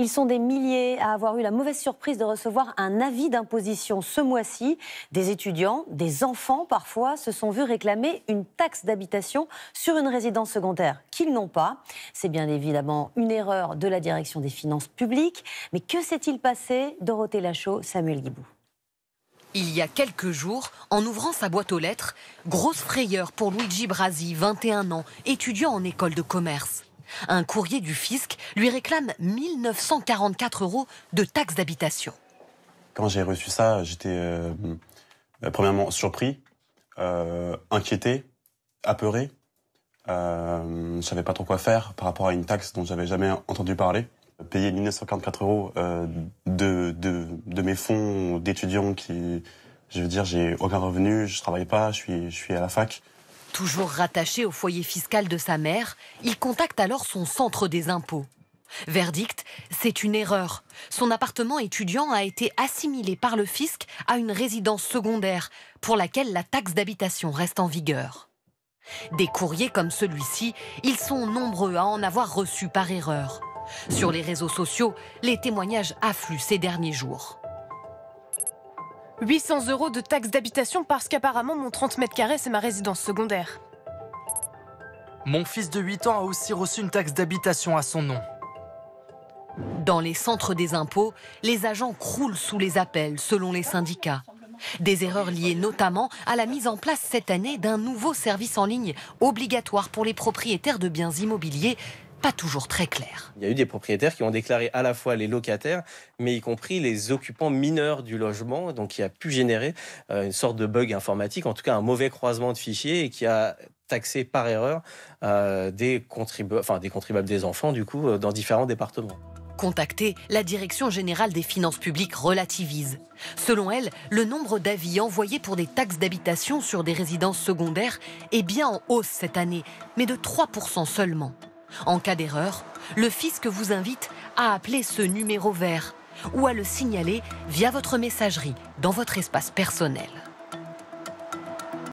Ils sont des milliers à avoir eu la mauvaise surprise de recevoir un avis d'imposition ce mois-ci. Des étudiants, des enfants parfois, se sont vus réclamer une taxe d'habitation sur une résidence secondaire qu'ils n'ont pas. C'est bien évidemment une erreur de la direction des finances publiques. Mais que s'est-il passé? Dorothée Lachaud, Samuel Guibou. Il y a quelques jours, en ouvrant sa boîte aux lettres, grosse frayeur pour Luigi Brasi, 21 ans, étudiant en école de commerce. Un courrier du fisc lui réclame 1 944 € de taxe d'habitation. Quand j'ai reçu ça, j'étais premièrement surpris, inquiété, apeuré. Je ne savais pas trop quoi faire par rapport à une taxe dont j'avais jamais entendu parler. Payer 1 944 € de mes fonds d'étudiants qui, je veux dire, j'ai aucun revenu, je travaille pas, je suis à la fac. Toujours rattaché au foyer fiscal de sa mère, il contacte alors son centre des impôts. Verdict, c'est une erreur. Son appartement étudiant a été assimilé par le fisc à une résidence secondaire pour laquelle la taxe d'habitation reste en vigueur. Des courriers comme celui-ci, ils sont nombreux à en avoir reçu par erreur. Sur les réseaux sociaux, les témoignages affluent ces derniers jours. 800 € de taxe d'habitation parce qu'apparemment mon 30 mètres carrés c'est ma résidence secondaire. Mon fils de 8 ans a aussi reçu une taxe d'habitation à son nom. Dans les centres des impôts, les agents croulent sous les appels, selon les syndicats. Des erreurs liées notamment à la mise en place cette année d'un nouveau service en ligne obligatoire pour les propriétaires de biens immobiliers, pas toujours très clair. Il y a eu des propriétaires qui ont déclaré à la fois les locataires, mais y compris les occupants mineurs du logement, donc qui a pu générer une sorte de bug informatique, en tout cas un mauvais croisement de fichiers, et qui a taxé par erreur des contribuables des enfants, du coup, dans différents départements. Contactée, la Direction générale des finances publiques relativise. Selon elle, le nombre d'avis envoyés pour des taxes d'habitation sur des résidences secondaires est bien en hausse cette année, mais de 3% seulement. En cas d'erreur, le fisc vous invite à appeler ce numéro vert ou à le signaler via votre messagerie dans votre espace personnel.